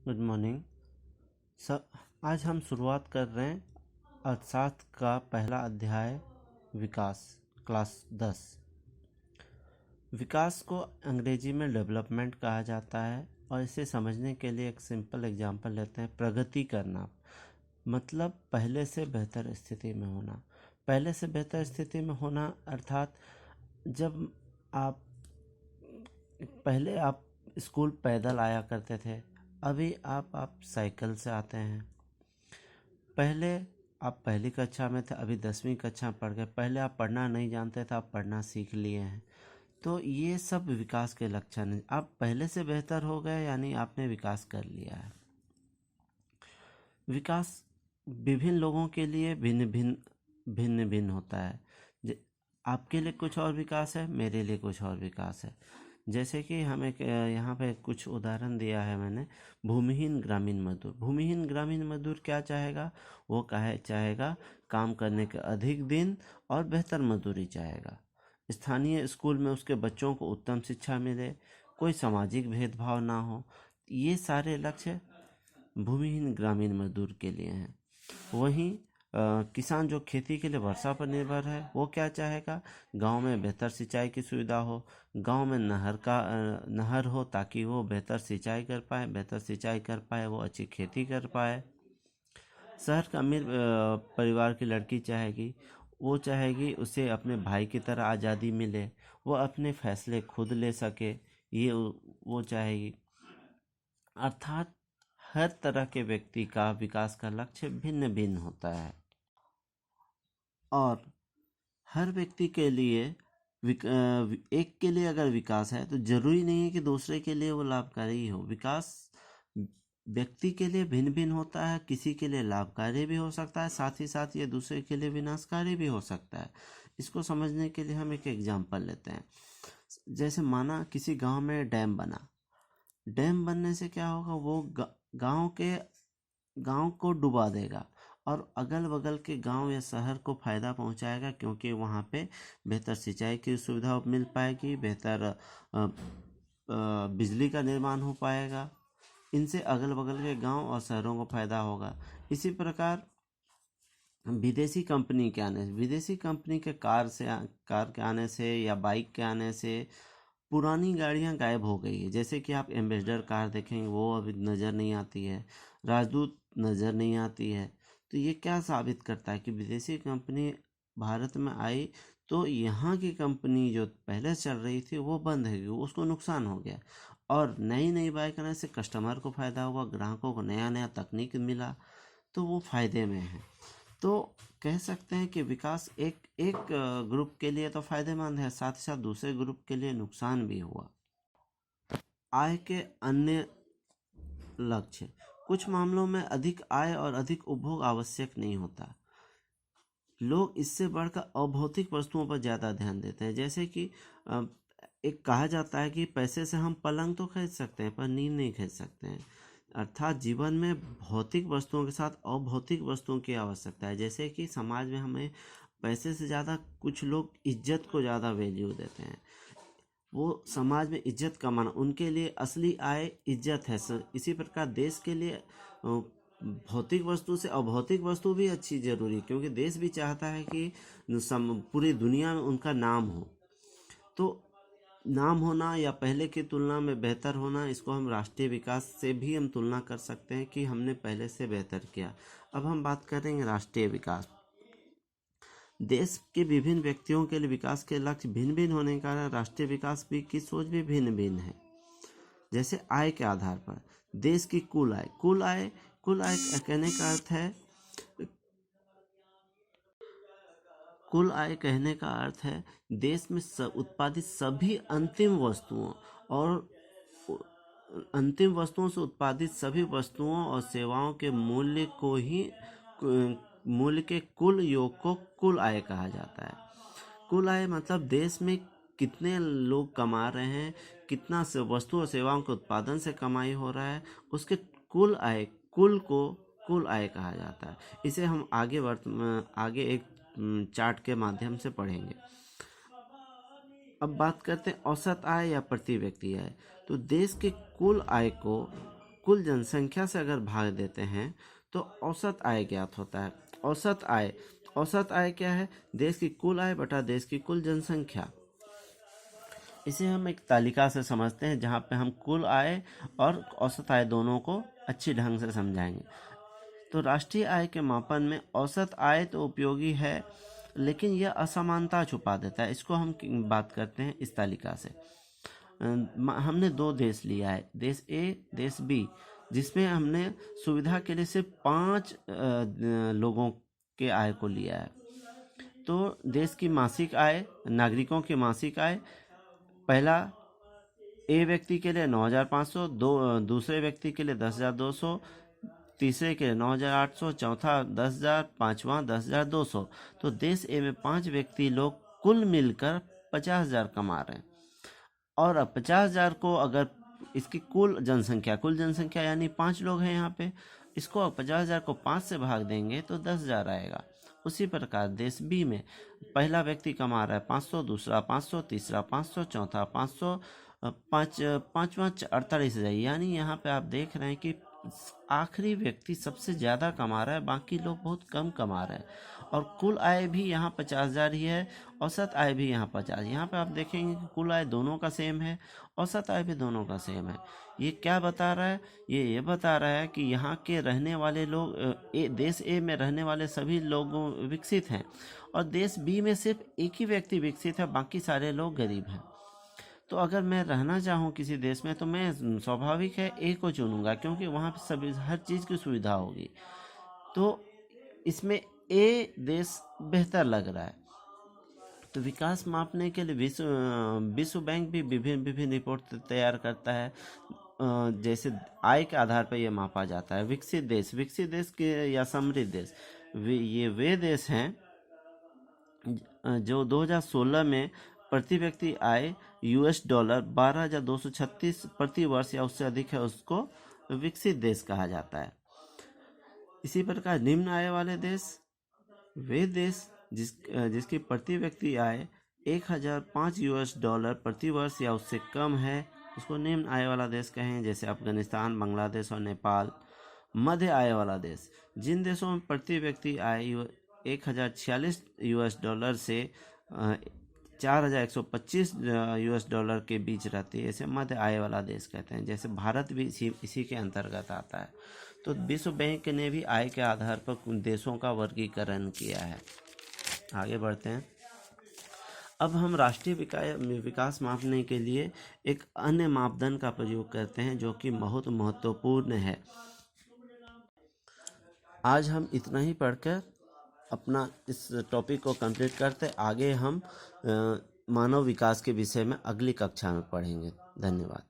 Good morning sir. आज हम शुरुआत कर रहे हैं अर्थशास्त्र का पहला अध्याय विकास, क्लास 10। विकास को अंग्रेजी में डेवलपमेंट कहा जाता है और इसे समझने के लिए एक सिंपल एग्जांपल लेते हैं। प्रगति करना मतलब पहले से बेहतर स्थिति में होना। पहले से बेहतर स्थिति में होना अर्थात जब आप पहले आप स्कूल पैदल आया करते थे, अभी आप साइकिल से आते हैं। पहले आप पहली कक्षा में थे, अभी 10वीं कक्षा पढ़ गए। पहले आप पढ़ना नहीं जानते थे, आप पढ़ना सीख लिए हैं। तो ये सब विकास के लक्षण हैं। आप पहले से बेहतर हो गए, यानी आपने विकास कर लिया है। विकास विभिन्न लोगों के लिए भिन्न भिन्न होता है। आपके लिए कुछ और विकास है, मेरे लिए कुछ और विकास है। जैसे कि हम एक यहाँ पे कुछ उदाहरण दिया है मैंने। भूमिहीन ग्रामीण मजदूर। भूमिहीन ग्रामीण मजदूर क्या चाहेगा? वो चाहेगा काम करने के अधिक दिन और बेहतर मजदूरी चाहेगा। स्थानीय स्कूल में उसके बच्चों को उत्तम शिक्षा मिले, कोई सामाजिक भेदभाव ना हो। ये सारे लक्ष्य भूमिहीन ग्रामीण मजदूर के लिए हैं। वहीं किसान जो खेती के लिए वर्षा पर निर्भर है, वो क्या चाहेगा? गांव में बेहतर सिंचाई की सुविधा हो, गांव में नहर हो, ताकि वो बेहतर सिंचाई कर पाए। बेहतर सिंचाई कर पाए वो अच्छी खेती कर पाए। शहर का अमीर परिवार की लड़की चाहेगी, वो चाहेगी उसे अपने भाई की तरह आज़ादी मिले, वो अपने फैसले खुद ले सके, ये वो चाहेगी। अर्थात हर तरह के व्यक्ति का विकास का लक्ष्य भिन्न भिन्न होता है और हर व्यक्ति के लिए एक के लिए अगर विकास है तो जरूरी नहीं है कि दूसरे के लिए वो लाभकारी हो। विकास व्यक्ति के लिए भिन्न भिन्न होता है, किसी के लिए लाभकारी भी हो सकता है, साथ ही साथ ये दूसरे के लिए विनाशकारी भी हो सकता है। इसको समझने के लिए हम एक एग्जाम्पल लेते हैं। जैसे माना किसी गांव में डैम बना। डैम बनने से क्या होगा? वो गांव को डुबा देगा और अगल बगल के गांव या शहर को फ़ायदा पहुंचाएगा, क्योंकि वहां पे बेहतर सिंचाई की सुविधा मिल पाएगी, बेहतर बिजली का निर्माण हो पाएगा। इनसे अगल बगल के गांव और शहरों को फ़ायदा होगा। इसी प्रकार विदेशी कंपनी के कार के आने से या बाइक के आने से पुरानी गाड़ियां गायब हो गई है। जैसे कि आप एम्बेसडर कार देखेंगे, वो अभी नज़र नहीं आती है। राजदूत नज़र नहीं आती है। तो ये क्या साबित करता है कि विदेशी कंपनी भारत में आई तो यहाँ की कंपनी जो पहले चल रही थी वो बंद है, उसको नुकसान हो गया। और नई नई बाइक आने से कस्टमर को फ़ायदा हुआ, ग्राहकों को नया नया तकनीक मिला, तो वो फ़ायदे में है। तो कह सकते हैं कि विकास एक एक ग्रुप के लिए तो फायदेमंद है, साथ ही साथ दूसरे ग्रुप के लिए नुकसान भी हुआ। आय के अन्य लक्ष्य। कुछ मामलों में अधिक आय और अधिक उपभोग आवश्यक नहीं होता। लोग इससे बढ़कर अभौतिक वस्तुओं पर ज़्यादा ध्यान देते हैं। जैसे कि एक कहा जाता है कि पैसे से हम पलंग तो खरीद सकते हैं पर नींद नहीं खरीद सकते हैं। अर्थात जीवन में भौतिक वस्तुओं के साथ अभौतिक वस्तुओं की आवश्यकता है। जैसे कि समाज में हमें पैसे से ज़्यादा कुछ लोग इज्जत को ज़्यादा वैल्यू देते हैं। वो समाज में इज्जत कमाना, उनके लिए असली आय इज्जत है। इसी प्रकार देश के लिए भौतिक वस्तु से अभौतिक वस्तु भी अच्छी जरूरी, क्योंकि देश भी चाहता है कि पूरी दुनिया में उनका नाम हो। तो नाम होना या पहले की तुलना में बेहतर होना, इसको हम राष्ट्रीय विकास से भी हम तुलना कर सकते हैं कि हमने पहले से बेहतर किया। अब हम बात करेंगे राष्ट्रीय विकास। देश के विभिन्न व्यक्तियों के लिए विकास के लक्ष्य भिन्न भिन्न होने के कारण राष्ट्रीय विकास भी की सोच भी भिन्न भिन्न है। जैसे आय के आधार पर देश की कुल आय कहने का अर्थ है देश में उत्पादित सभी अंतिम वस्तुओं से उत्पादित सभी वस्तुओं और सेवाओं के मूल्य के कुल योग को कुल आय कहा जाता है। कुल आय मतलब देश में कितने लोग कमा रहे हैं, कितना से वस्तु और सेवाओं के उत्पादन से कमाई हो रहा है, उसके कुल को कुल आय कहा जाता है। इसे हम आगे एक चार्ट के माध्यम से पढ़ेंगे। अब बात करते हैं औसत आय या प्रति व्यक्ति आय। तो देश के कुल आय को कुल जनसंख्या से अगर भाग देते हैं तो औसत आय ज्ञात होता है। औसत आय क्या है? देश की कुल आय बटा देश की कुल जनसंख्या। इसे हम एक तालिका से समझते हैं जहाँ पे हम कुल आय और औसत आय दोनों को अच्छी ढंग से समझाएंगे। तो राष्ट्रीय आय के मापन में औसत आय तो उपयोगी है, लेकिन यह असमानता छुपा देता है। इसको हम बात करते हैं इस तालिका से। हमने दो देश लिया है, देश ए, देश बी, जिसमें हमने सुविधा के लिए सिर्फ 5 लोगों के आय को लिया है। तो देश की मासिक आय, नागरिकों की मासिक आय, पहला ए व्यक्ति के लिए 9,500, दूसरे व्यक्ति के लिए 10,200, तीसरे के लिए 9,800, चौथा 10,000, पांचवा 10,200। तो देश ए में 5 व्यक्ति लोग कुल मिलकर 50,000 कमा रहे हैं। और अब 50,000 को अगर इसकी कुल जनसंख्या यानी 5 लोग हैं यहाँ पे, इसको 50,000 को 5 से भाग देंगे तो 10,000 आएगा। उसी प्रकार देश बी में पहला व्यक्ति कमा रहा है 500, दूसरा 500, तीसरा 500, चौथा 500, पांचवा 48,000। यानी यहाँ पे आप देख रहे हैं कि आखिरी व्यक्ति सबसे ज़्यादा कमा रहा है, बाकी लोग बहुत कम कमा रहे हैं। और कुल आय भी यहाँ 50,000 ही है, औसत आय भी यहाँ 50। यहाँ पे आप देखेंगे कि कुल आय दोनों का सेम है, औसत आय भी दोनों का सेम है। ये क्या बता रहा है? ये बता रहा है कि यहाँ के रहने वाले लोग देश ए में रहने वाले सभी लोग विकसित हैं, और देश बी में सिर्फ एक ही व्यक्ति विकसित है, बाकी सारे लोग गरीब हैं। तो अगर मैं रहना चाहूँ किसी देश में तो मैं स्वाभाविक है ए को चुनूंगा, क्योंकि वहाँ पे सभी हर चीज़ की सुविधा होगी। तो इसमें ए देश बेहतर लग रहा है। तो विकास मापने के लिए विश्व बैंक भी विभिन्न रिपोर्ट तैयार करता है। जैसे आय के आधार पर यह मापा जाता है। विकसित देश के या समृद्ध देश, ये वे देश हैं जो 2016 में प्रति व्यक्ति आय $12 12,236 प्रति वर्ष या उससे अधिक है, उसको विकसित देश कहा जाता है। इसी प्रकार निम्न आय वाले देश, वे देश जिसकी प्रति व्यक्ति आय $1,005 प्रति वर्ष या उससे कम है, उसको निम्न आय वाला देश कहें, जैसे अफगानिस्तान, बांग्लादेश और नेपाल। मध्य आय वाला देश, जिन देशों में प्रति व्यक्ति आय $1,046 से $4,125 के बीच रहती है, इसे मध्य आय वाला देश कहते हैं। जैसे भारत भी इसी के अंतर्गत आता है। तो विश्व बैंक ने भी आय के आधार पर देशों का वर्गीकरण किया है। आगे बढ़ते हैं। अब हम राष्ट्रीय विकास मापने के लिए एक अन्य मापदंड का प्रयोग करते हैं, जो कि बहुत महत्वपूर्ण है। आज हम इतना ही पढ़कर अपना इस टॉपिक को कंप्लीट करते। आगे हम मानव विकास के विषय में अगली कक्षा में पढ़ेंगे। धन्यवाद।